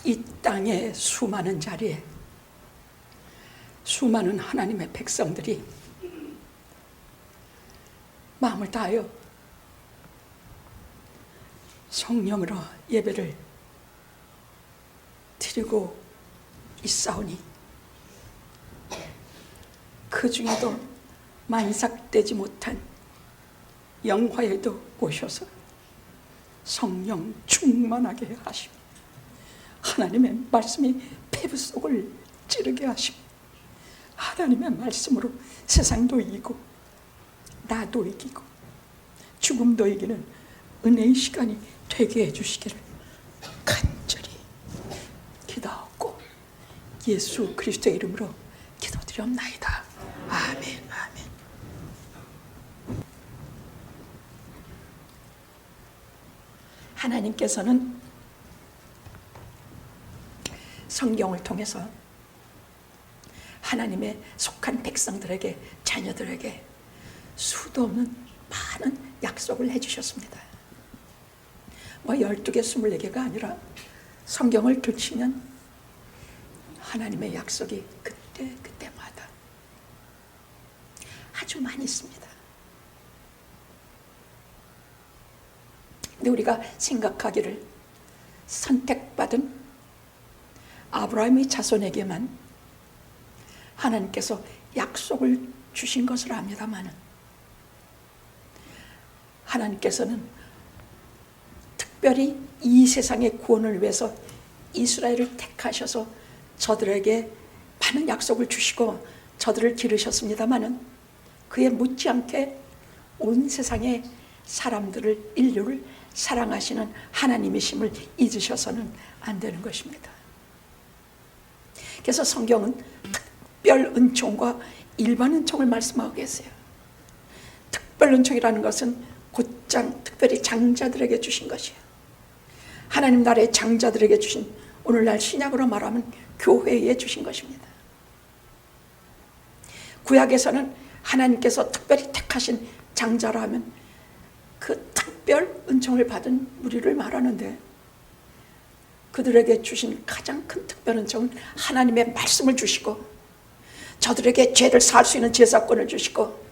이 땅의 수많은 자리에 수많은 하나님의 백성들이 마음을 다하여 성령으로 예배를 드리고 있사오니 그 중에도 만삭되지 못한 영화에도 오셔서 성령 충만하게 하시고 하나님의 말씀이 피부 속을 찌르게 하시고 하나님의 말씀으로 세상도 이기고 나도 이기고 죽음도 이기는 은혜의 시간이 되게 해주시기를 간절히 기도하고 예수 그리스도의 이름으로 기도드리옵나이다. 아멘. 아멘. 하나님께서는 성경을 통해서 하나님의 속한 백성들에게, 자녀들에게 수도 없는 많은 약속을 해주셨습니다. 12개, 24개가 아니라 성경을 펼치면 하나님의 약속이 그때마다 아주 많이 있습니다. 근데 우리가 생각하기를 선택받은 아브라함의 자손에게만 하나님께서 약속을 주신 것을 압니다마는 하나님께서는 특별히 이 세상의 구원을 위해서 이스라엘을 택하셔서 저들에게 많은 약속을 주시고 저들을 기르셨습니다마는 그에 못지않게 온 세상의 사람들을, 인류를 사랑하시는 하나님이심을 잊으셔서는 안 되는 것입니다. 그래서 성경은 특별 은총과 일반 은총을 말씀하고 계세요. 특별 은총이라는 것은 곧장 특별히 장자들에게 주신 것이에요. 하나님 나라의 장자들에게 주신, 오늘날 신약으로 말하면 교회에 주신 것입니다. 구약에서는 하나님께서 특별히 택하신 장자라 하면 그 특별 은총을 받은 무리를 말하는데 그들에게 주신 가장 큰 특별 은총은 하나님의 말씀을 주시고 저들에게 죄를 사할 수 있는 제사권을 주시고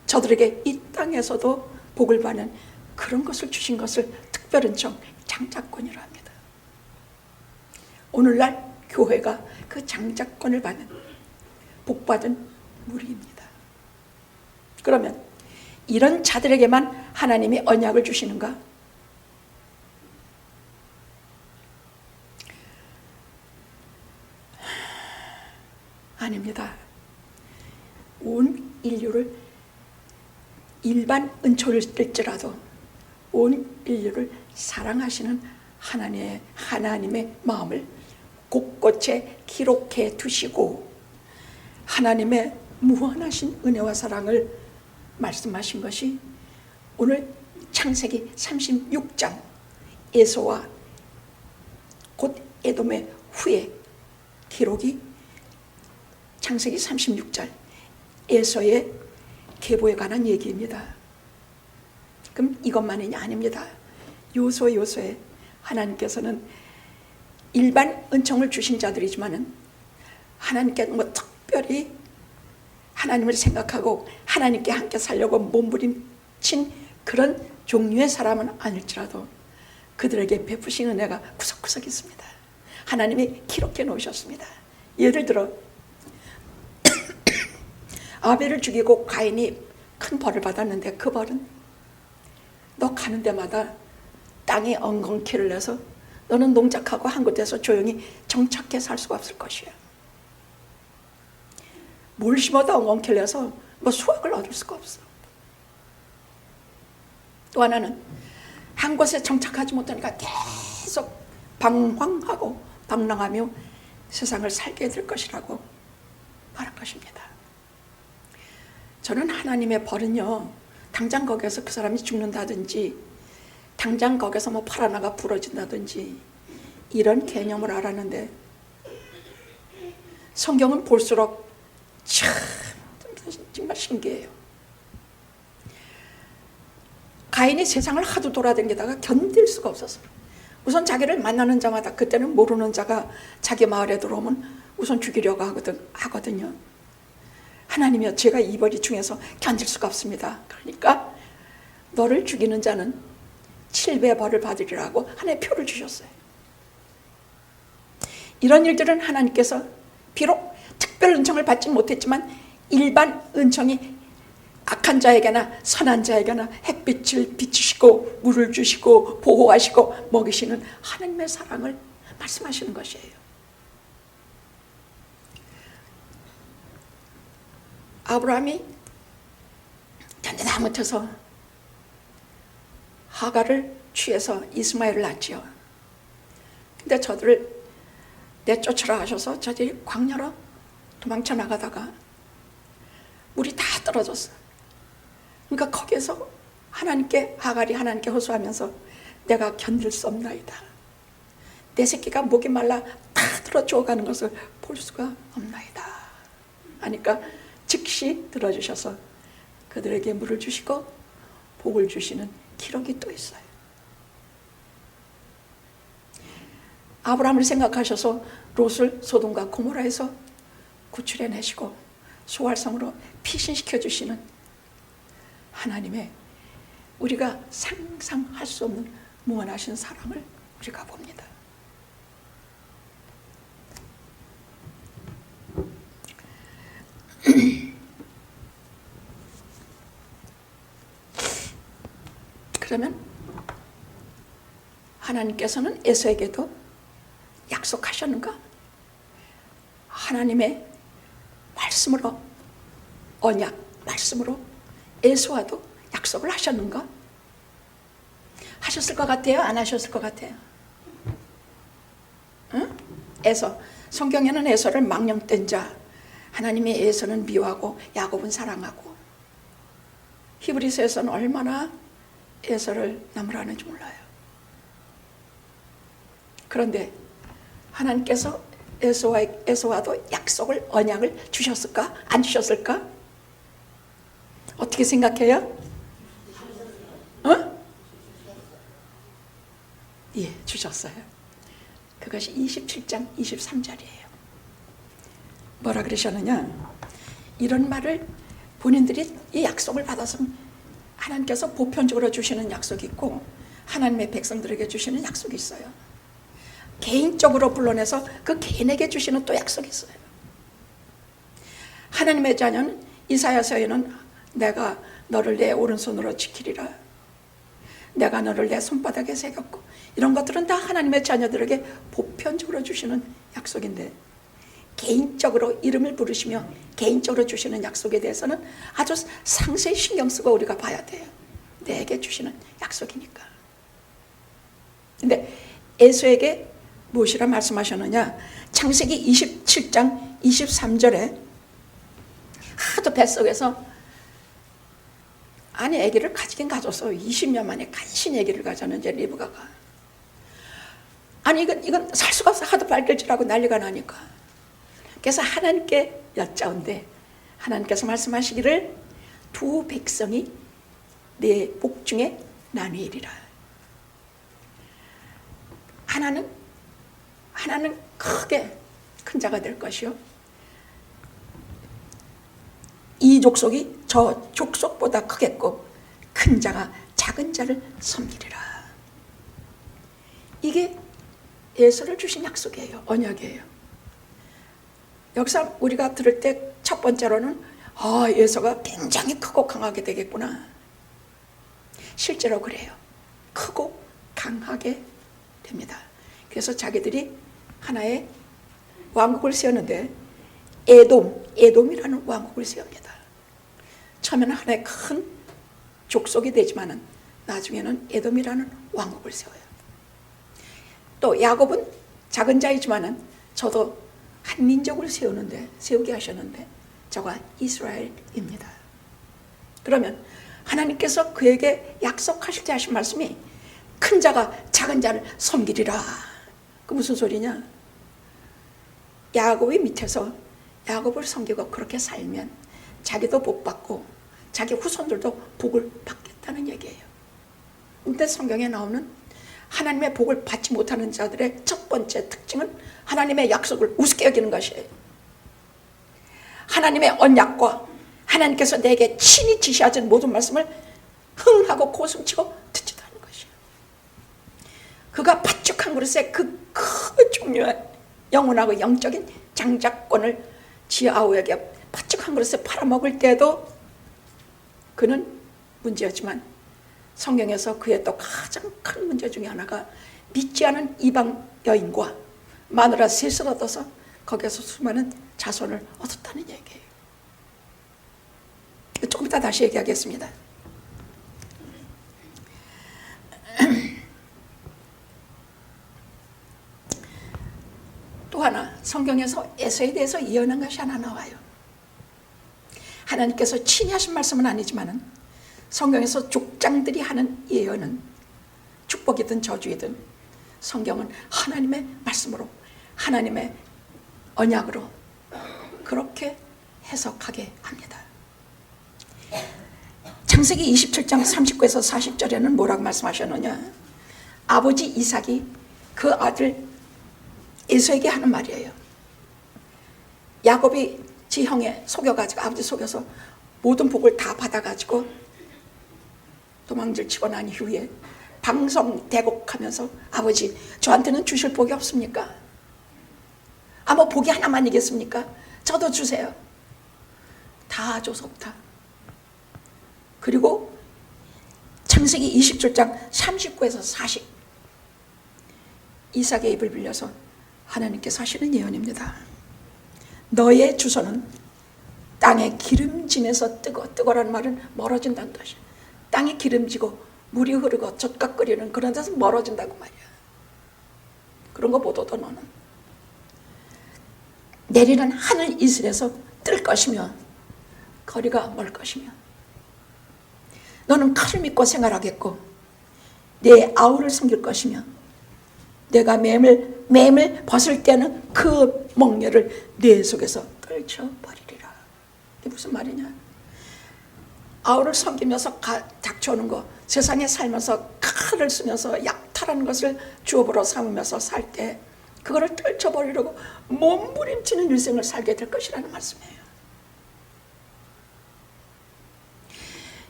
저들에게 이 땅에서도 복을 받는 그런 것을 주신 것을 특별 은총, 장자권이라 합니다. 오늘날 교회가 그 장자권을 받는 복받은 무리입니다. 그러면 이런 자들에게만 하나님이 언약을 주시는가? 아닙니다. 온 인류를, 일반 은총일지라도 온 인류를 사랑하시는 하나님의 마음을 곳곳에 기록해 두시고 하나님의 무한하신 은혜와 사랑을 말씀하신 것이 오늘 창세기 36장 에서와 곧 에돔의 후에 기록이 창세기 36장 에서의 계보에 관한 얘기입니다. 그럼 이것만이 아닙니다. 요소에 하나님께서는 일반 은총을 주신 자들이지만은 하나님께 특별히 하나님을 생각하고 하나님께 함께 살려고 몸부림친 그런 종류의 사람은 아닐지라도 그들에게 베푸신 은혜가 구석구석 있습니다. 하나님이 기록해 놓으셨습니다. 예를 들어 아벨을 죽이고 가인이 큰 벌을 받았는데 그 벌은 너 가는 데마다 땅에 엉겅퀴를 내서 너는 농작하고 한 곳에서 조용히 정착해 살 수가 없을 것이야. 뭘 심어도 엉겅퀴를 내서 뭐 수확을 얻을 수가 없어. 또 하나는 한 곳에 정착하지 못하니까 계속 방황하고 방랑하며 세상을 살게 될 것이라고 말한 것입니다. 저는 하나님의 벌은요, 당장 거기에서 그 사람이 죽는다든지 당장 거기서 뭐 팔 하나가 부러진다든지 이런 개념을 알았는데 성경은 볼수록 참 정말 신기해요. 가인이 세상을 하도 돌아다니다가 견딜 수가 없어서 우선 자기를 만나는 자마다, 그때는 모르는 자가 자기 마을에 들어오면 우선 죽이려고 하거든요. 하나님이여, 제가 이 벌이 중에서 견딜 수가 없습니다. 그러니까 너를 죽이는 자는 7배 벌을 받으리라고 하나의 표를 주셨어요. 이런 일들은 하나님께서 비록 특별 은총을 받지 못했지만 일반 은총이 악한 자에게나 선한 자에게나 햇빛을 비추시고 물을 주시고 보호하시고 먹이시는 하나님의 사랑을 말씀하시는 것이에요. 아브라함이 견디다 못해서 하가를 취해서 이스마엘을 낳지요. 근데 저들을 내쫓으라 하셔서 저들이 광야로 도망쳐 나가다가 물이 다 떨어졌어요. 그러니까 거기에서 하갈이 하나님께 호소하면서 내가 견딜 수 없나이다. 내 새끼가 목이 말라 다 들어 죽어가는 것을 볼 수가 없나이다. 하니까 즉시 들어주셔서 그들에게 물을 주시고 복을 주시는 기록이 또 있어요. 아브라함을 생각하셔서 롯을 소돔과 고모라에서 구출해내시고 소활성으로 피신시켜 주시는 하나님의 우리가 상상할 수 없는 무한하신 사랑을 우리가 봅니다. 그러면 하나님께서는 에서에게도 약속하셨는가? 하나님의 말씀으로, 언약 말씀으로 에서와도 약속을 하셨는가? 하셨을 것 같아요? 안 하셨을 것 같아요? 응? 에서, 성경에는 에서를 망령된 자, 하나님의 에서는 미워하고 야곱은 사랑하고, 히브리서에서는 얼마나 에서를 나무라는지 몰라요. 그런데 하나님께서 에서와도 약속을, 언약을 주셨을까? 안 주셨을까? 어떻게 생각해요? 예, 주셨어요. 그것이 27장 23절이에요. 뭐라 그러셨느냐? 이런 말을 본인들이 이 약속을 받았으면 하나님께서 보편적으로 주시는 약속이 있고 하나님의 백성들에게 주시는 약속이 있어요. 개인적으로 불러내서 그 개인에게 주시는 또 약속이 있어요. 하나님의 자녀는 이사야서에는 내가 너를 내 오른손으로 지키리라, 내가 너를 내 손바닥에 새겼고, 이런 것들은 다 하나님의 자녀들에게 보편적으로 주시는 약속인데, 개인적으로 이름을 부르시며 개인적으로 주시는 약속에 대해서는 아주 상세히 신경 쓰고 우리가 봐야 돼요. 내게 주시는 약속이니까. 근데 에서에게 무엇이라 말씀하셨느냐? 창세기 27장 23절에 하도 뱃속에서 아니 아기를 가지긴 가졌어. 20년 만에 간신히 아기를 가졌는데 리브가가. 아니 이건 살 수가 없어. 하도 발길질하고 난리가 나니까. 그래서 하나님께 여짜온데 하나님께서 말씀하시기를 두 백성이 내 복 중에 나뉘리라. 하나는 크게 큰 자가 될 것이요, 이 족속이 저 족속보다 크겠고 큰 자가 작은 자를 섬기리라. 이게 예수를 주신 약속이에요. 언약이에요. 여기서 우리가 들을 때 첫 번째로는 예수가 굉장히 크고 강하게 되겠구나. 실제로 그래요. 크고 강하게 됩니다. 그래서 자기들이 하나의 왕국을 세우는데 에돔이라는 왕국을 세웁니다. 처음에는 하나의 큰 족속이 되지만은 나중에는 에돔이라는 왕국을 세워요. 또 야곱은 작은 자이지만은 저도 한 민족을 세우게 하셨는데 저가 이스라엘입니다. 그러면 하나님께서 그에게 약속하실 때 하신 말씀이 큰 자가 작은 자를 섬기리라. 그 무슨 소리냐? 야곱이 밑에서 야곱을 섬기고 그렇게 살면 자기도 복 받고 자기 후손들도 복을 받겠다는 얘기예요. 근데 성경에 나오는 하나님의 복을 받지 못하는 자들의 첫 번째 특징은 하나님의 약속을 우습게 여기는 것이에요. 하나님의 언약과 하나님께서 내게 친히 지시하신 모든 말씀을 흥하고 고슴치고 듣지도 않는 것이에요. 그가 팥죽 한 그릇에 그 중요한 영혼하고 영적인 장자권을 지아우에게 팥죽 한 그릇에 팔아먹을 때도 그는 문제였지만, 성경에서 그의 또 가장 큰 문제 중에 하나가 믿지 않은 이방 여인과 마누라 셋을 얻어서 거기에서 수많은 자손을 얻었다는 얘기예요. 조금 이따 다시 얘기하겠습니다. 또 하나, 성경에서 에서에 대해서 예언한 것이 하나 나와요. 하나님께서 친히 하신 말씀은 아니지만 성경에서 족장들이 하는 예언은 축복이든 저주이든 성경은 하나님의 말씀으로, 하나님의 언약으로 그렇게 해석하게 합니다. 창세기 27장 39에서 40절에는 뭐라고 말씀하셨느냐, 아버지 이삭이 그 아들 에서에게 하는 말이에요. 야곱이 지 형에 속여가지고, 아버지 속여서 모든 복을 다 받아가지고 도망질 치고 난 이후에 방성대곡하면서, 아버지 저한테는 주실 복이 없습니까? 뭐 복이 하나만이겠습니까? 저도 주세요. 다 줘서 없다. 그리고 창세기 27장 39에서 40, 이삭의 입을 빌려서 하나님께서 하시는 예언입니다. 너의 주소는 땅에 기름짐에서 뜨거라는 말은 멀어진다는 뜻이야. 땅이 기름지고 물이 흐르고 젖각거리는 그런 데서 멀어진다고 말이야. 그런 거 못 얻어. 너는 내리는 하늘 이슬에서 뜰 것이며 거리가 멀 것이며, 너는 칼을 믿고 생활하겠고 내 아우를 섬길 것이며, 내가 맴을 벗을 때는 그 멍에를 내 속에서 떨쳐버리리라. 이게 무슨 말이냐? 아우를 섬기면서 닥쳐오는 거, 세상에 살면서 칼을 쓰면서 약탈하는 것을 주업으로 삼으면서 살 때 그거를 떨쳐버리려고 몸부림치는 일생을 살게 될 것이라는 말씀이에요.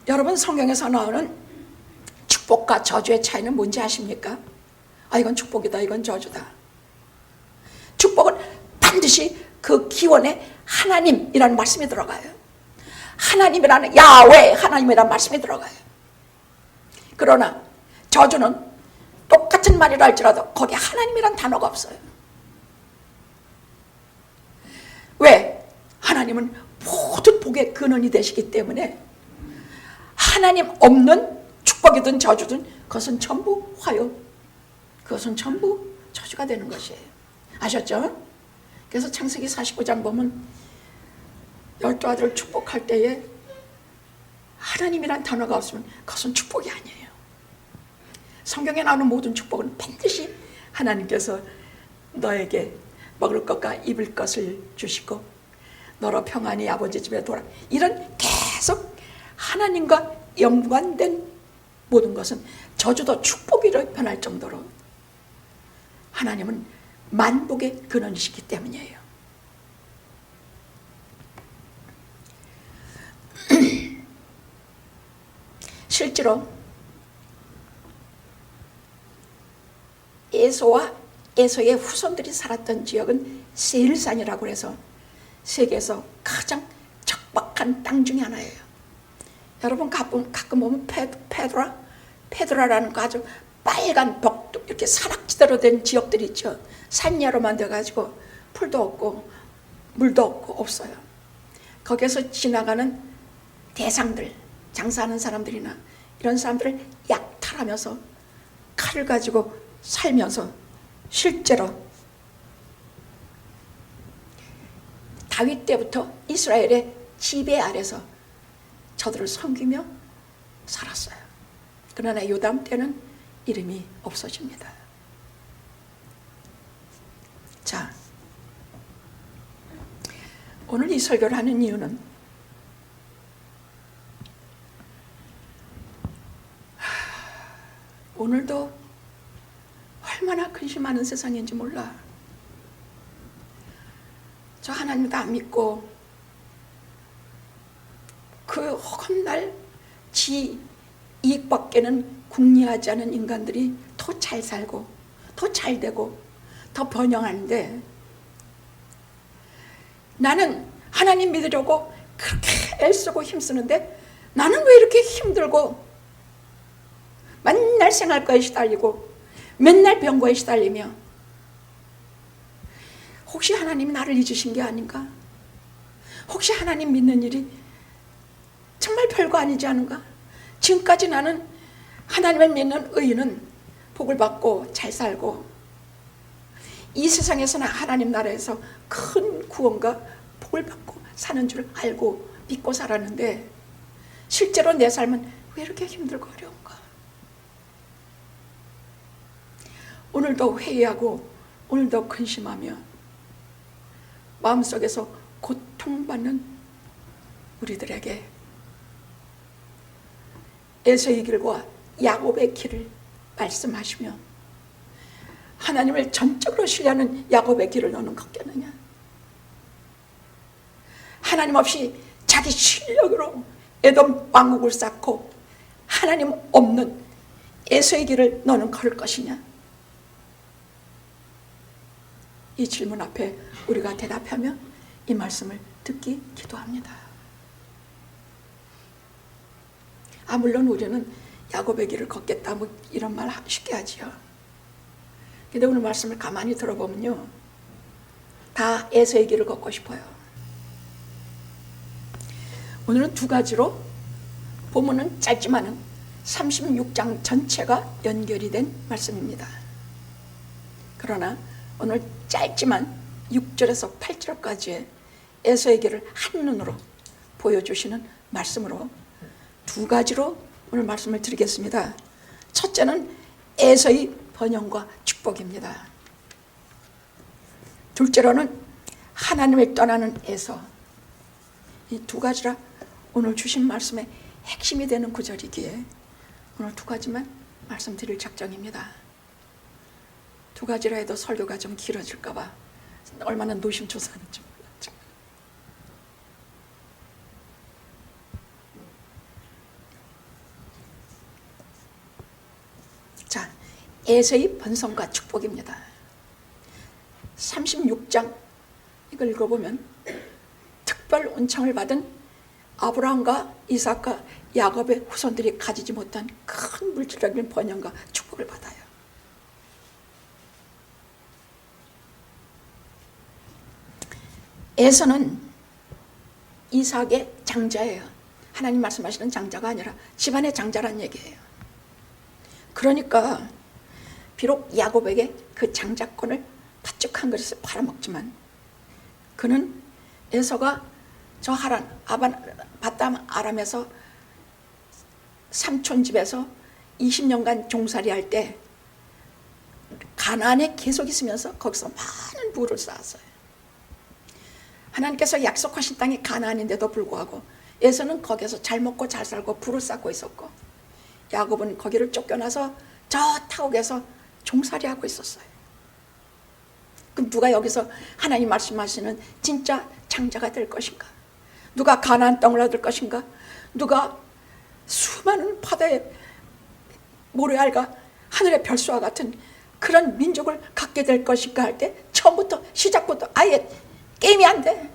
여러분, 성경에서 나오는 축복과 저주의 차이는 뭔지 아십니까? 이건 축복이다, 이건 저주다. 축복은 반드시 그 기원에 하나님이라는 말씀이 들어가요. 하나님이라는, 야훼 하나님이라는 말씀이 들어가요. 그러나 저주는 똑같은 말이라 할지라도 거기에 하나님이란 단어가 없어요. 왜? 하나님은 모든 복의 근원이 되시기 때문에 하나님 없는 축복이든 저주든 그것은 전부 화요, 그것은 전부 저주가 되는 것이에요. 아셨죠? 그래서 창세기 49장 보면 12아들을 축복할 때에 하나님이란 단어가 없으면 그것은 축복이 아니에요. 성경에 나오는 모든 축복은 반드시 하나님께서 너에게 먹을 것과 입을 것을 주시고 너로 평안히 아버지 집에 돌아, 이런 계속 하나님과 연관된 모든 것은 저주도 축복으로 변할 정도로 하나님은 만복의 근원이시기 때문이에요. 실제로 에서와 에서의 후손들이 살았던 지역은 세일산이라고 해서 세계에서 가장 척박한 땅 중에 하나예요. 여러분 가끔 보면 페드라라는 거 아주 빨간 벽도 이렇게 사락지대로 된 지역들이 있죠. 산야로만 돼가지고 풀도 없고 물도 없어요. 거기에서 지나가는 대상들, 장사하는 사람들이나 이런 사람들을 약탈하면서 칼을 가지고 살면서 실제로 다윗 때부터 이스라엘의 지배 아래서 저들을 섬기며 살았어요. 그러나 요담 때는 이름이 없어집니다. 자, 오늘 이 설교를 하는 이유는 오늘도 많은 세상인지 몰라. 저 하나님도 안 믿고 그 험날 지 이익밖에는 궁리하지 않은 인간들이 더 잘 살고 더 잘 되고 더 번영하는데, 나는 하나님 믿으려고 그렇게 애쓰고 힘쓰는데 나는 왜 이렇게 힘들고 맨날 생활과에 시달리고 맨날 병과에 시달리며, 혹시 하나님이 나를 잊으신 게 아닌가? 혹시 하나님 믿는 일이 정말 별거 아니지 않은가? 지금까지 나는 하나님을 믿는 의인은 복을 받고 잘 살고 이 세상에서는 하나님 나라에서 큰 구원과 복을 받고 사는 줄 알고 믿고 살았는데, 실제로 내 삶은 왜 이렇게 힘들고 어려운가? 오늘도 회의하고 오늘도 근심하며 마음속에서 고통받는 우리들에게 에서의 길과 야곱의 길을 말씀하시며, 하나님을 전적으로 신뢰하는 야곱의 길을 너는 걷겠느냐? 하나님 없이 자기 실력으로 에돔 왕국을 쌓고 하나님 없는 에서의 길을 너는 걸을 것이냐? 이 질문 앞에 우리가 대답하며 이 말씀을 듣기 기도합니다. 물론 우리는 야곱의 길을 걷겠다 뭐 이런 말 쉽게 하지요. 근데 오늘 말씀을 가만히 들어보면요, 다 에서의 길을 걷고 싶어요. 오늘은 두 가지로 본문은 짧지만은 36장 전체가 연결이 된 말씀입니다. 그러나 오늘 짧지만 6절에서 8절까지의 에서의 길을 한눈으로 보여주시는 말씀으로 두 가지로 오늘 말씀을 드리겠습니다. 첫째는 에서의 번영과 축복입니다. 둘째로는 하나님을 떠나는 에서. 이 두 가지라 오늘 주신 말씀의 핵심이 되는 구절이기에 오늘 두 가지만 말씀드릴 작정입니다. 두 가지라 해도 설교가 좀 길어질까 봐 얼마나 노심초사하는지 몰랐죠. 자, 에서의 번성과 축복입니다. 36장 이걸 읽어보면 특별 은총을 받은 아브라함과 이삭과 야곱의 후손들이 가지지 못한 큰 물질적인 번영과 축복을 받아요. 에서는 이삭의 장자예요. 하나님 말씀하시는 장자가 아니라 집안의 장자란 얘기예요. 그러니까 비록 야곱에게 그 장자권을 팥죽 한 그릇을 팔아먹지만 그는 에서가 저 바담 아람에서 삼촌 집에서 20년간 종살이 할 때 가나안에 계속 있으면서 거기서 많은 부를 쌓았어요. 하나님께서 약속하신 땅이 가나안인데도 불구하고 에서는 거기서 잘 먹고 잘 살고 부를 쌓고 있었고, 야곱은 거기를 쫓겨나서 저 타국에서 종살이하고 있었어요. 그럼 누가 여기서 하나님 말씀하시는 진짜 장자가 될 것인가? 누가 가나안 땅을 얻을 것인가? 누가 수많은 바다의 모래알과 하늘의 별수와 같은 그런 민족을 갖게 될 것인가 할 때 처음부터 시작부터 아예 게임이 안 돼.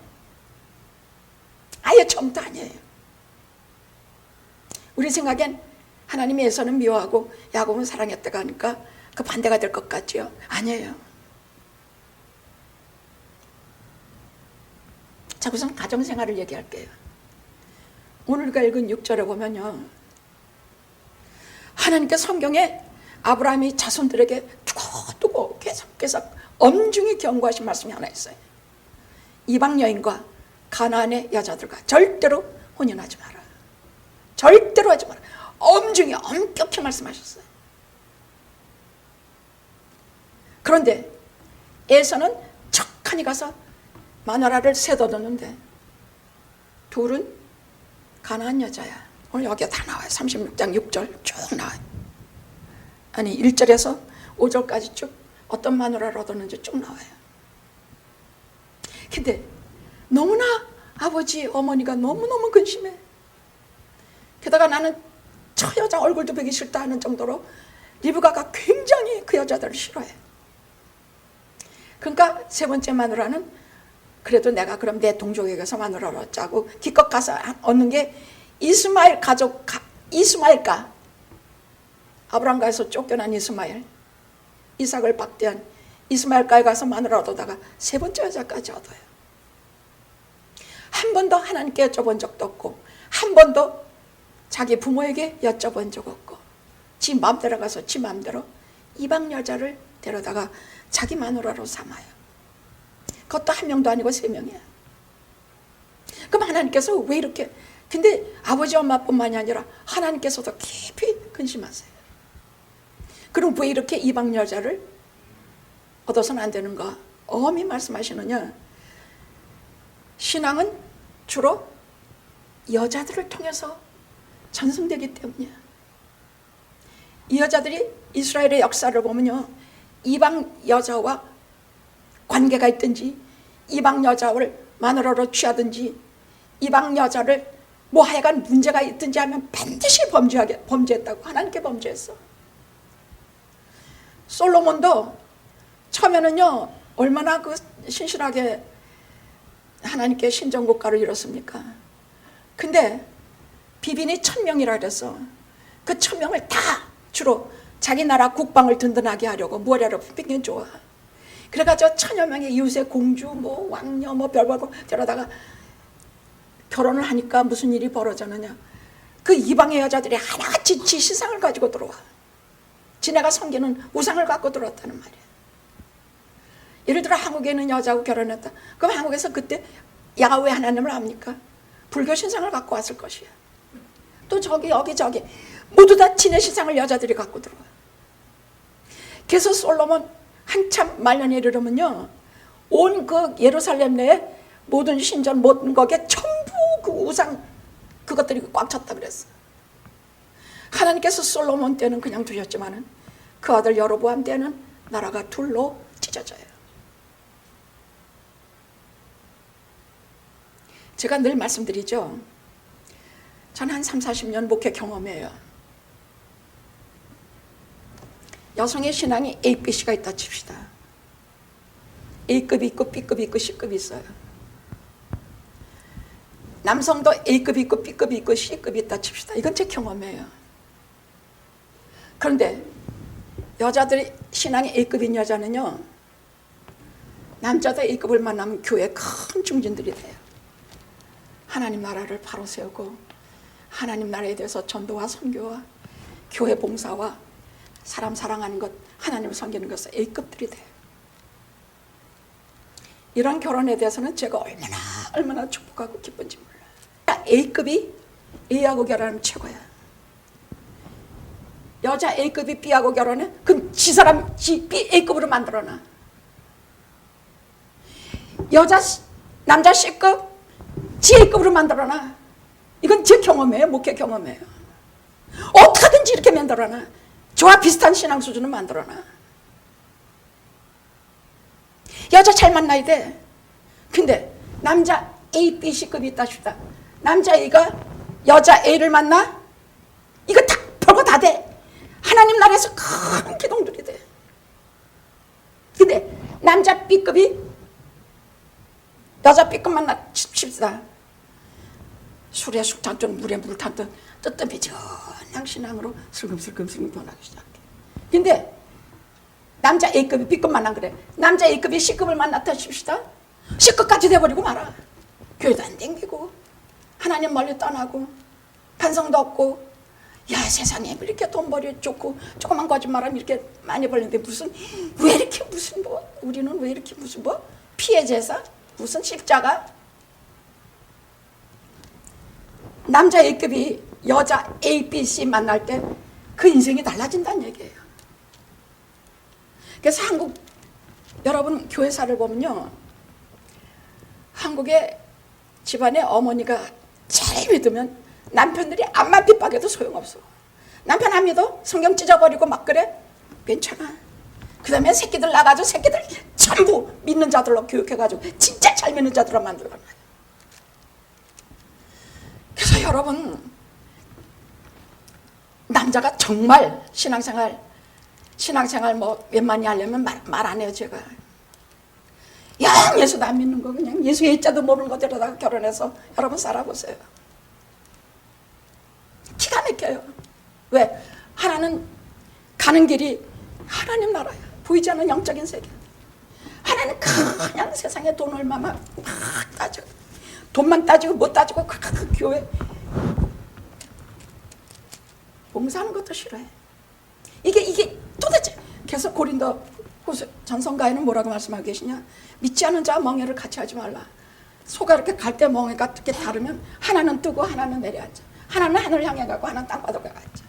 아예 처음부터 아니에요. 우리 생각엔 하나님이 에서는 미워하고 야곱은 사랑했다고 하니까 그 반대가 될 것 같지요? 아니에요. 자, 우선 가정생활을 얘기할게요. 오늘 읽은 6절에 보면요, 하나님께 성경에 아브라함이 자손들에게 두고두고 계속 엄중히 경고하신 말씀이 하나 있어요. 이방 여인과 가나안의 여자들과 절대로 혼인하지 마라. 절대로 하지 마라. 엄중히 엄격히 말씀하셨어요. 그런데 에서는 척하니 가서 마누라를 세둬뒀는데 둘은 가나안 여자야. 오늘 여기에 다 나와요. 36장 6절 쭉 나와요. 아니 1절에서 5절까지 쭉 어떤 마누라를 얻었는지 쭉 나와요. 근데 너무나 아버지 어머니가 너무너무 근심해. 게다가 나는 저 여자 얼굴도 보기 싫다 하는 정도로 리브가가 굉장히 그 여자들을 싫어해. 그러니까 세 번째 마누라는 그래도 내가 그럼 내 동족에게서 마누라를 얻자고 기껏 가서 얻는 게 이스마엘 가족, 이스마엘가, 아브람가에서 쫓겨난 이스마엘, 이삭을 박대한 이스마엘가에 가서 마누라 얻어다가 세 번째 여자까지 얻어요. 한 번도 하나님께 여쭤본 적도 없고 한 번도 자기 부모에게 여쭤본 적 없고 지 마음대로 가서 지 마음대로 이방 여자를 데려다가 자기 마누라로 삼아요. 그것도 한 명도 아니고 세 명이야. 그럼 하나님께서 왜 이렇게, 근데 아버지 엄마뿐만이 아니라 하나님께서도 깊이 근심하세요. 그럼 왜 이렇게 이방 여자를 얻어서는 안 되는가? 엄히 말씀하시느냐, 신앙은 주로 여자들을 통해서 전승되기 때문이야. 이 여자들이 이스라엘의 역사를 보면요, 이방 여자와 관계가 있든지 이방 여자를 마누라로 취하든지 이방 여자를 뭐 하여간 문제가 있든지 하면 반드시 범죄했다고 하나님께 범죄했어. 솔로몬도 처음에는요 얼마나 그 신실하게 하나님께 신정국가를 이뤘습니까? 근데 비빈이 1000명이라 그랬어. 그 1000명을 다 주로 자기 나라 국방을 든든하게 하려고 뭐하려고 핑계 좋아. 그래가지고 1000여 명의 이웃의 공주 뭐 왕녀 뭐 별벌고 저러다가 결혼을 하니까 무슨 일이 벌어졌느냐, 그 이방의 여자들이 하나같이 지 신상을 가지고 들어와. 지네가 섬기는 우상을 갖고 들어왔다는 말이야. 예를 들어 한국에 있는 여자하고 결혼했다. 그럼 한국에서 그때 야훼 하나님을 압니까? 불교 신상을 갖고 왔을 것이야. 또 저기 여기 저기 모두 다 지네 신상을 여자들이 갖고 들어와. 그래서 솔로몬 한참 말년에 이르면요 온 그 예루살렘 내에 모든 신전 모든 거기에 전부 그 우상 그것들이 꽉 찼다 그랬어. 하나님께서 솔로몬 때는 그냥 두셨지만은 그 아들 여로보암 때는 나라가 둘로 찢어져요. 제가 늘 말씀드리죠. 전 한 30-40년 목회 경험이에요. 여성의 신앙이 A, B, C가 있다 칩시다. A급이 있고 B급이 있고 C급이 있어요. 남성도 A급이 있고 B급이 있고 C급이 있다 칩시다. 이건 제 경험이에요. 그런데 여자들이 신앙이 A급인 여자는요 남자도 A급을 만나면 교회에 큰 중진들이 돼요. 하나님 나라를 바로 세우고 하나님 나라에 대해서 전도와 선교와 교회 봉사와 사람 사랑하는 것, 하나님을 섬기는 것은 A급들이 돼요. 이런 결혼에 대해서는 제가 얼마나 축복하고 기쁜지 몰라요. A급이 A하고 결혼하면 최고야. 여자 A급이 B하고 결혼해? 그럼 지 사람 B A급으로 만들어놔. 남자 C급 지 A급으로 만들어놔. 이건 제 경험이에요. 목회 경험이에요. 어떻게든지 이렇게 만들어놔. 저와 비슷한 신앙 수준을 만들어놔. 여자 잘 만나야 돼. 근데 남자 A, B, C급이 있다 싶다. 남자 A가 여자 A를 만나? 이거 다 별거 다 돼. 하나님 나라에서 큰 기동들이 돼. 근데 남자 B급이 여자 B급 만나 칩시다. 술에 술 탄듯 물에 물 탄듯 뜨뜻미전한 신앙으로 슬금슬금 변하기 시작해. 근데 남자 A급이 B급 만난 그래. 남자 A급이 C급을 만났다 칩시다. C급까지 돼버리고 말아. 교회도 안 댕기고 하나님 멀리 떠나고 반성도 없고, 야 세상에 이렇게 돈 벌이 좋고 조그만 거짓말하면 이렇게 많이 벌는데 무슨 왜 이렇게 무슨 뭐 우리는 왜 이렇게 무슨 뭐 피해 제사 무슨 십자가. 남자 A급이 여자 A, B, C 만날 때 그 인생이 달라진다는 얘기예요. 그래서 한국 여러분 교회사를 보면요 한국의 집안의 어머니가 잘 믿으면 남편들이 암만 핍박해도 소용없어. 남편 안 믿어? 성경 찢어버리고 막 그래? 괜찮아. 그 다음에 새끼들 나가지고 새끼들 전부 믿는 자들로 교육해가지고 진짜 잘 믿는 자들로 만들고 말이야. 그래서 여러분, 남자가 정말 신앙생활 뭐 웬만히 하려면 말 안 해요. 제가 영 예수도 안 믿는 거, 그냥 예수 예자도 모르는 거 데려다가 결혼해서 여러분 살아보세요. 기가 막혀요. 왜? 하나는 가는 길이 하나님 나라야. 보이지 않는 영적인 세계. 하나는 그냥 세상에 돈 얼마만 막 따지고, 돈만 따지고 못 따지고 그 교회 봉사하는 것도 싫어해. 이게 도대체. 그래서 고린도 전성가에는 뭐라고 말씀하고 계시냐? 믿지 않는 자와 멍에를 같이 하지 말라. 소가 이렇게 갈 때 멍에가 이렇게 다르면 하나는 뜨고 하나는 내려앉아. 하나는 하늘을 향해 가고 하나는 땅바닥에 앉아.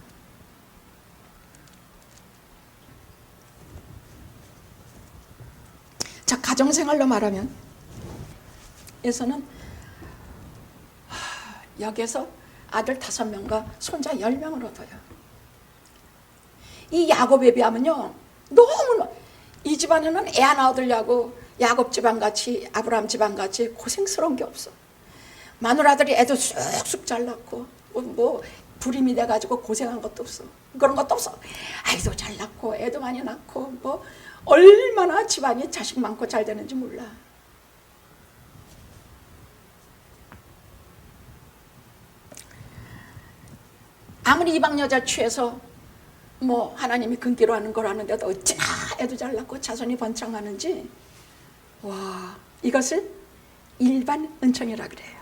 자, 가정생활로 말하면 에서는 여기에서 아들 5명과 손자 10명을 얻어요. 이 야곱에 비하면요, 너무 이 집안에는 애 하나 얻으려고 야곱 집안같이 아브라함 집안같이 고생스러운 게 없어. 마누라들이 애도 쑥쑥 잘 낳고 뭐 불임이 돼가지고 고생한 것도 없어. 그런 것도 없어. 아이도 잘 낳고 애도 많이 낳고 뭐 얼마나 집안이 자식 많고 잘 되는지 몰라. 아무리 이방 여자 취해서 뭐 하나님이 금기로 하는 걸 하는데도 어찌나 애도 잘 낳고 자손이 번창하는지, 와, 이것을 일반 은총이라 그래요.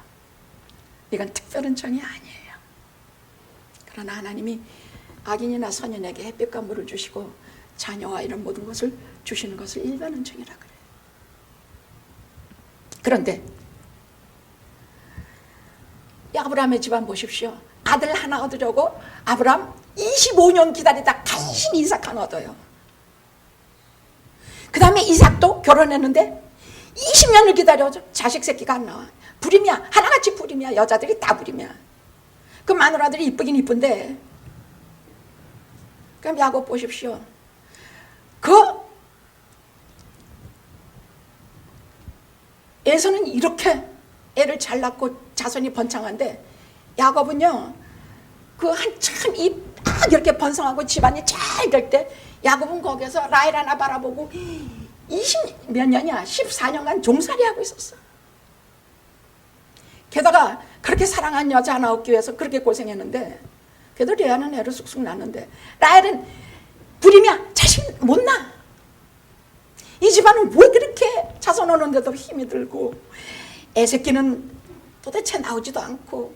이건 특별 은총이 아니에요. 그러나 하나님이 악인이나 선인에게 햇빛과 물을 주시고 자녀와 이런 모든 것을 주시는 것을 일반 은총이라 그래요. 그런데 아브라함의 집안 보십시오. 아들 하나 얻으려고 아브라함 25년 기다리다 간신히 이삭 하나 얻어요. 그 다음에 이삭도 결혼했는데 20년을 기다려서 자식 새끼가 안 나와. 불임이야. 하나같이 불임이야. 여자들이 다 불임이야. 그 마누라들이 이쁘긴 이쁜데. 그럼 야곱 보십시오. 에서는 이렇게 애를 잘 낳고 자손이 번창한데, 야곱은요, 그 한참 딱 이렇게 번성하고 집안이 잘 될 때 야곱은 거기서 라헬 하나 바라보고 20몇 년이야, 14년간 종살이 하고 있었어. 게다가 그렇게 사랑한 여자 하나 얻기 위해서 그렇게 고생했는데, 그래도 레아는 애를 쑥쑥 낳는데 라헬은 불임이야. 자식 못 낳아. 이 집안은 왜 그렇게 자손 오는데도 힘이 들고 애 새끼는 도대체 나오지도 않고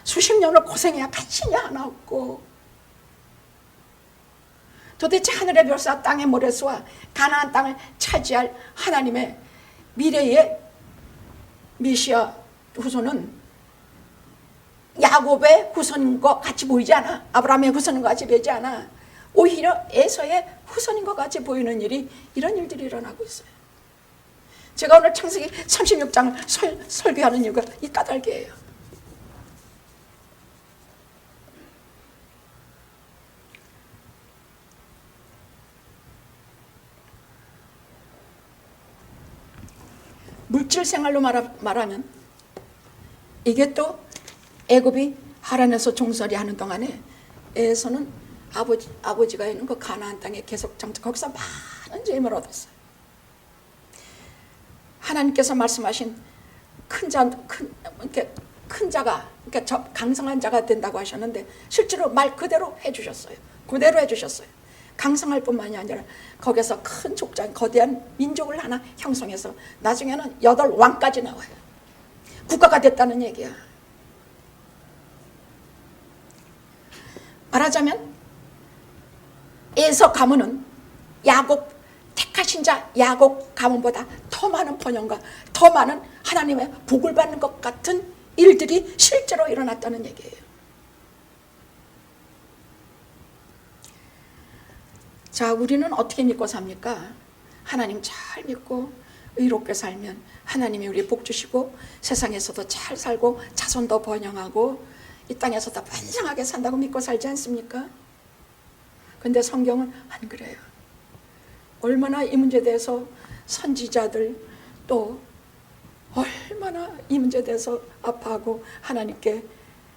수십 년을 고생해야 간신히 하나 없고, 도대체 하늘의 별과 땅의 모래수와 가나안 땅을 차지할 하나님의 미래의 메시아 후손은 야곱의 후손인 것 같이 보이지 않아. 아브라함의 후손인 것 같이 보이지 않아. 오히려 에서의 후손인 것 같이 보이는 이런 일들이 일어나고 있어요. 제가 오늘 창세기 36장을 설교하는 이유가 이 까닭이에요. 물질 생활로 말하면 이게 또 애굽이 하란에서 종살이 하는 동안에 에서는 아버지가 있는 그 가나안 땅에 계속 거기서 많은 재물을 얻었어요. 하나님께서 말씀하신 큰 자가, 그러니까 강성한 자가 된다고 하셨는데 실제로 말 그대로 해주셨어요. 그대로 해주셨어요. 강성할 뿐만이 아니라 거기서 큰 족장, 거대한 민족을 하나 형성해서 나중에는 8왕까지 나와요. 국가가 됐다는 얘기야. 말하자면 에서 가문은 야곱 택하신 자 야곱 가문보다 더 많은 번영과 더 많은 하나님의 복을 받는 것 같은 일들이 실제로 일어났다는 얘기예요. 자, 우리는 어떻게 믿고 삽니까? 하나님 잘 믿고 의롭게 살면 하나님이 우리 복 주시고 세상에서도 잘 살고 자손도 번영하고 이 땅에서도 번성하게 산다고 믿고 살지 않습니까? 근데 성경은 안 그래요. 얼마나 이 문제에 대해서 선지자들 또 얼마나 이 문제에 대해서 아파하고 하나님께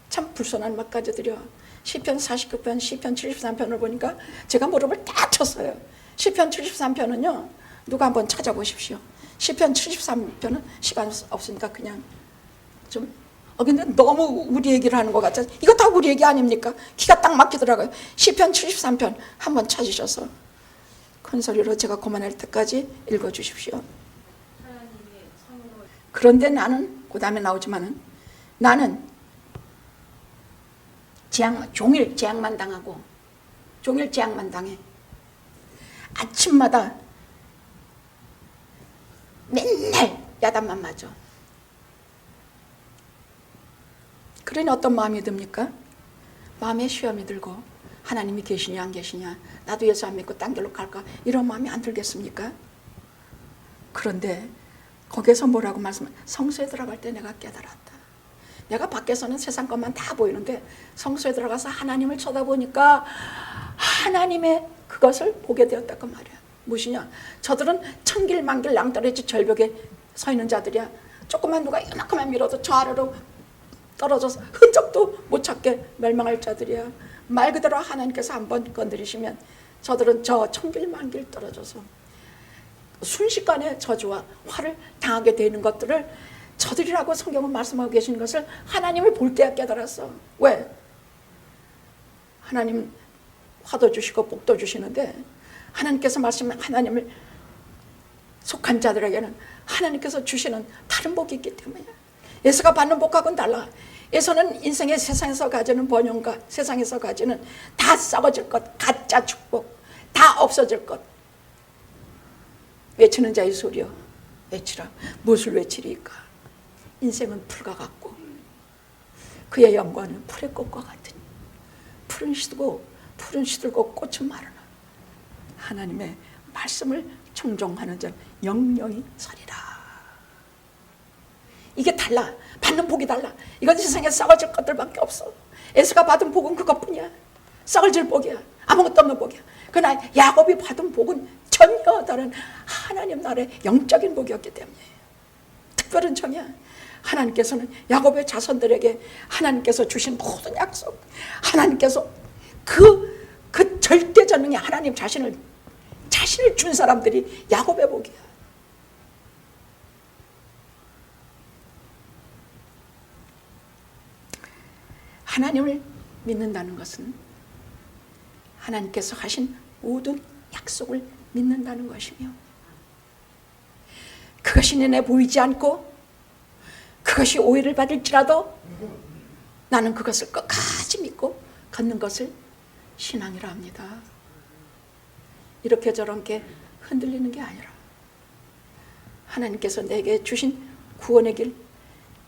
참 불손한 말까지 드려. 시편 49편, 시편 73편을 보니까 제가 무릎을 딱 쳤어요. 시편 73편은요, 누가 한번 찾아보십시오. 시편 73편은 시간 없으니까 그냥 좀 근데 너무 우리 얘기를 하는 것 같아서 이거 다 우리 얘기 아닙니까? 기가 딱 막히더라고요. 시편 73편 한번 찾으셔서 큰 소리로 제가 그만할 때까지 읽어주십시오. 그런데 나는, 그 다음에 나오지만은, 나는 종일 재앙만 당하고 종일 재앙만 당해. 아침마다 맨날 야단만 맞아. 그러니 어떤 마음이 듭니까? 마음에 시험이 들고 하나님이 계시냐 안 계시냐, 나도 예수 안 믿고 딴 길로 갈까, 이런 마음이 안 들겠습니까? 그런데 거기에서 뭐라고 성소에 들어갈 때 내가 깨달았다. 내가 밖에서는 세상 것만 다 보이는데 성소에 들어가서 하나님을 쳐다보니까 하나님의 그것을 보게 되었다고 말이야. 무엇이냐? 저들은 천길만길 낭떠러지 절벽에 서 있는 자들이야. 조금만 누가 이만큼만 밀어도 저 아래로 떨어져서 흔적도 못 찾게 멸망할 자들이야. 말 그대로 하나님께서 한번 건드리시면 저들은 저 천길만길 떨어져서 순식간에 저주와 화를 당하게 되는 것들을 저들이라고 성경은 말씀하고 계시는 것을 하나님을 볼 때야 깨달았어. 왜? 하나님 화도 주시고 복도 주시는데 하나님께서 말씀하신 하나님을 속한 자들에게는 하나님께서 주시는 다른 복이 있기 때문이야. 예수가 받는 복하고는 달라. 예수는 인생의 세상에서 가지는 번영과 세상에서 가지는 다 썩어질 것, 가짜 축복, 다 없어질 것. 외치는 자의 소리여 외치라. 무엇을 외치리까? 인생은 풀과 같고 그의 영광은 풀의 꽃과 같으니 풀은 시들고 꽃은 마르나 하나님의 말씀을 청종하는 자는 영영이 서리라. 이게 달라. 받는 복이 달라. 이건 세상에 썩어질 것들밖에 없어. 에스가 받은 복은 그것뿐이야. 썩어질 복이야. 아무것도 없는 복이야. 그러나 야곱이 받은 복은 전혀 다른 하나님 나라의 영적인 복이었기 때문에 특별한 정이야. 하나님께서는 야곱의 자손들에게 하나님께서 주신 모든 약속, 하나님께서 그 절대전능의 하나님 자신을 준 사람들이 야곱의 복이야. 하나님을 믿는다는 것은 하나님께서 하신 모든 약속을 믿는다는 것이며, 그것이 눈에 보이지 않고 그것이 오해를 받을지라도 나는 그것을 끝까지 믿고 걷는 것을 신앙이라 합니다. 이렇게 저렇게 흔들리는 게 아니라 하나님께서 내게 주신 구원의 길,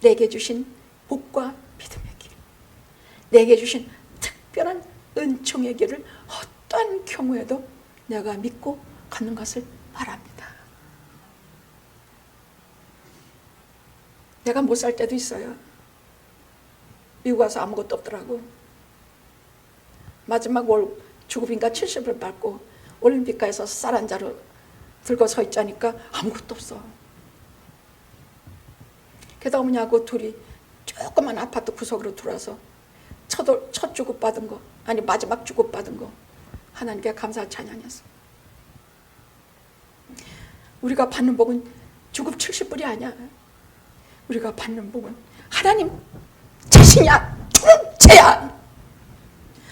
내게 주신 복과 믿음의 길, 내게 주신 특별한 은총의 길을 어떠한 경우에도 내가 믿고 걷는 것을 바랍니다. 내가 못 살 때도 있어요. 미국 와서 아무것도 없더라고. 마지막 월 주급인가 70을 받고 올림픽가에서 쌀 한 자루 들고 서 있자니까 아무것도 없어. 게다가 뭐냐고 둘이 조그만 아파트 구석으로 들어와서 첫 주급 받은 거, 아니 마지막 주급 받은 거 하나님께 감사 찬양했어. 우리가 받는 복은 주급 70불이 아니야. 우리가 받는 복은 하나님 자신이야. 통째야.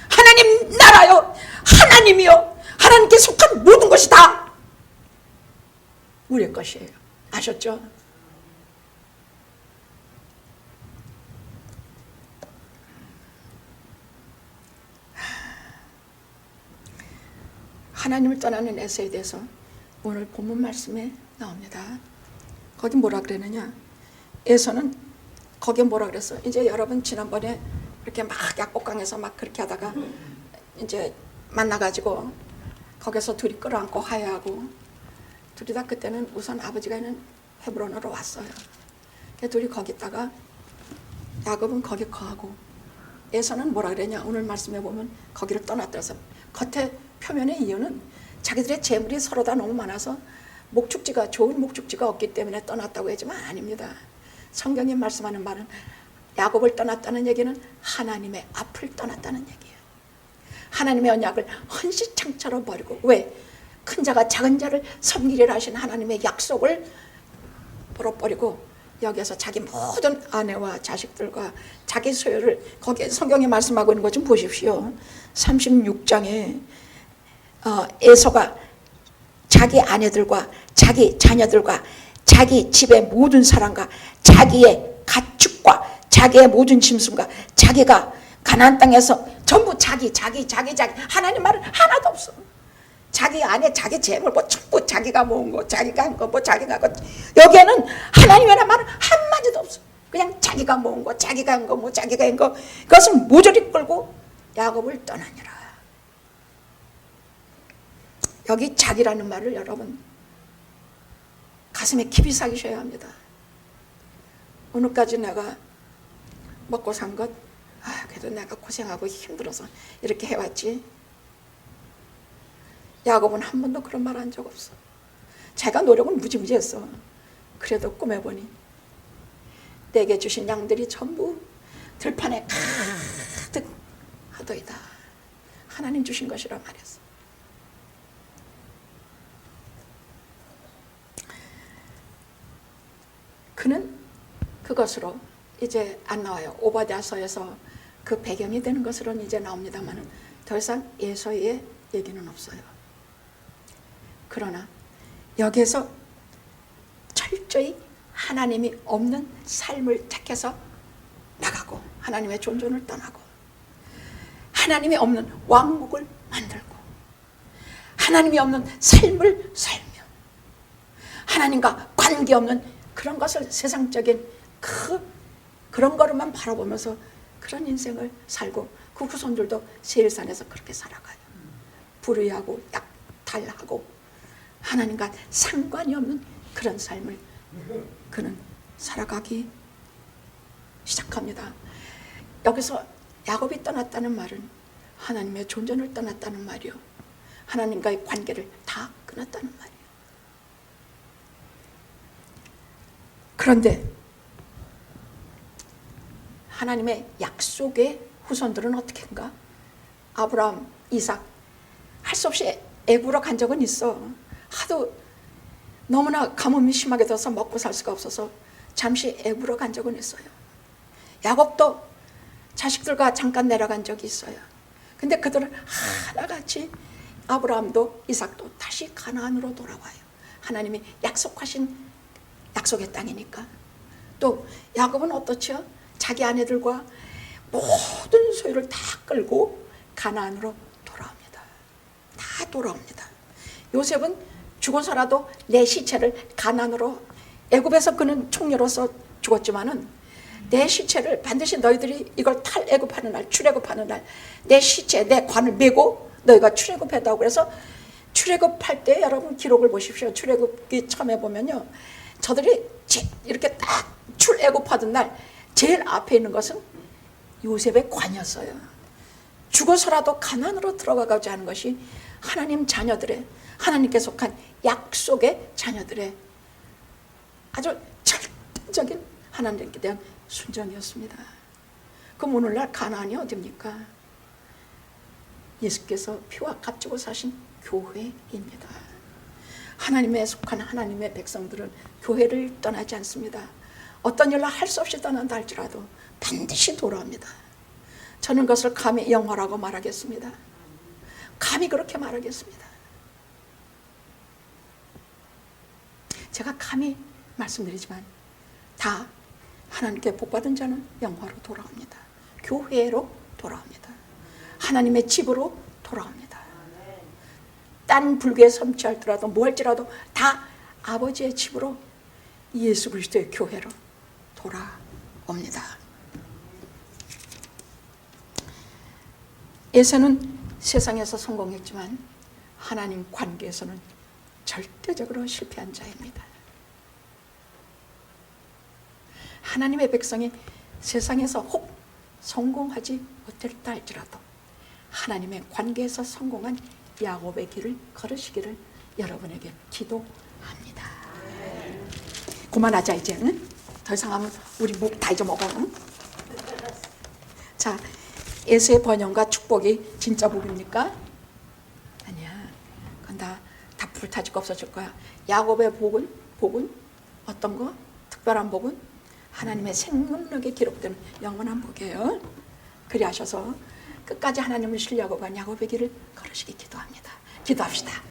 하나님 나라요, 하나님이요, 하나님께 속한 모든 것이 다 우리의 것이에요. 아셨죠? 하나님을 떠나는 에서에 대해서 오늘 본문 말씀에 나옵니다. 거기 뭐라 그러느냐? 에서는 거기에 뭐라 그랬어? 이제 여러분 지난번에 이렇게 막 약복강에서 막 그렇게 하다가 이제 만나가지고 거기서 둘이 끌어안고 화해하고, 둘이 다 그때는 우선 아버지가 있는 헤브론으로 왔어요. 둘이 거기 있다가 야곱은 거기 거하고, 에서는 뭐라 그랬냐? 오늘 말씀에 보면 거기를 떠났더라서 겉에 표면의 이유는 자기들의 재물이 서로 다 너무 많아서 목축지가 좋은 목축지가 없기 때문에 떠났다고 하지만 아닙니다. 성경이 말씀하는 말은 야곱을 떠났다는 얘기는 하나님의 앞을 떠났다는 얘기예요. 하나님의 언약을 헌시창처럼 버리고, 왜? 큰 자가 작은 자를 섬기리라 하신 하나님의 약속을 벌어버리고 여기에서 자기 모든 아내와 자식들과 자기 소유를, 거기에 성경이 말씀하고 있는 것 좀 보십시오. 36장에 에서가 자기 아내들과 자기 자녀들과 자기 집의 모든 사람과 자기의 가축과 자기의 모든 짐승과 자기가 가나안 땅에서 전부 자기 하나님 말은 하나도 없어. 자기 안에 자기 재물 뭐 전부 자기가 모은 거, 자기가 한 거, 뭐 자기가 한 거. 여기에는 하나님이라는 말은 한마디도 없어. 그냥 자기가 모은 거, 자기가 한 거, 뭐 자기가 한 거. 그것을 모조리 끌고 야곱을 떠나니라. 여기 자기라는 말을 여러분 가슴에 깊이 새기셔야 합니다. 오늘까지 내가 먹고 산 것, 그래도 내가 고생하고 힘들어서 이렇게 해왔지. 야곱은 한 번도 그런 말 한 적 없어. 자기가 노력은 무지무지했어. 그래도 꿈에 보니 내게 주신 양들이 전부 들판에 가득 하더이다. 하나님 주신 것이라 말했어. 그는 그것으로 이제 안 나와요. 오바댜서에서 그 배경이 되는 것으로는 이제 나옵니다만 더 이상 에서의 얘기는 없어요. 그러나 여기에서 철저히 하나님이 없는 삶을 택해서 나가고 하나님의 존존을 떠나고 하나님이 없는 왕국을 만들고 하나님이 없는 삶을 살며 하나님과 관계없는 그런 것을 세상적인 그런 거로만 바라보면서 그런 인생을 살고 그 후손들도 세일산에서 그렇게 살아가요. 불의하고 약탈하고 하나님과 상관이 없는 그런 삶을 그는 살아가기 시작합니다. 여기서 야곱이 떠났다는 말은 하나님의 존재를 떠났다는 말이요, 하나님과의 관계를 다 끊었다는 말이에요. 그런데 하나님의 약속의 후손들은 어떻게 한가? 아브라함, 이삭, 할 수 없이 애굽으로 간 적은 있어. 하도 너무나 가뭄이 심하게 돼서 먹고 살 수가 없어서 잠시 애굽으로 간 적은 있어요. 야곱도 자식들과 잠깐 내려간 적이 있어요. 근데 그들은 하나같이 아브라함도 이삭도 다시 가나안으로 돌아와요. 하나님이 약속하신 약속의 땅이니까. 또 야곱은 어떻죠? 자기 아내들과 모든 소유를 다 끌고 가나안으로 돌아옵니다. 다 돌아옵니다. 요셉은 죽어서라도 내 시체를 가나안으로, 애굽에서 그는 총리로서 죽었지만은 내 시체를 반드시 너희들이 이걸 탈애굽하는 날, 출애굽하는 날 내 시체, 내 관을 메고 너희가 출애굽했다고. 그래서 출애굽할 때 여러분 기록을 보십시오. 출애굽기 처음에 보면요, 저들이 이렇게 딱 출애굽하던 날 제일 앞에 있는 것은 요셉의 관이었어요. 죽어서라도 가나안으로 들어가고자 하는 것이 하나님 자녀들의, 하나님께 속한 약속의 자녀들의 아주 절대적인 하나님께 대한 순종이었습니다. 그럼 오늘날 가나안이 어디입니까? 예수께서 피와 값 주고 사신 교회입니다. 하나님에 속한 하나님의 백성들은 교회를 떠나지 않습니다. 어떤 일로 할 수 없이 떠난다 할지라도 반드시 돌아옵니다. 저는 그것을 감히 영화라고 말하겠습니다. 감히 그렇게 말하겠습니다. 제가 감히 말씀드리지만 다 하나님께 복받은 자는 영화로 돌아옵니다. 교회로 돌아옵니다. 하나님의 집으로 돌아옵니다. 딴 불교에 섬취할지라도 뭐 할지라도 다 아버지의 집으로, 예수 그리스도의 교회로 돌아옵니다. 에서는 세상에서 성공했지만 하나님 관계에서는 절대적으로 실패한 자입니다. 하나님의 백성이 세상에서 혹 성공하지 못했다 할지라도 하나님의 관계에서 성공한 야곱의 길을 걸으시기를 여러분에게 기도합니다. 그만하자 이제. 응? 더 이상 하면 우리 목 다 잊어먹어. 응? 자, 에서의 번영과 축복이 진짜 복입니까? 아니야. 그건 다 불타지고 없어질 거야. 야곱의 복은 어떤 거? 특별한 복은 하나님의 생명력에 기록된 영원한 복이에요. 그리 하셔서 끝까지 하나님을 신뢰하고 간 야곱의 길을 걸으시기 기도합니다. 기도합시다.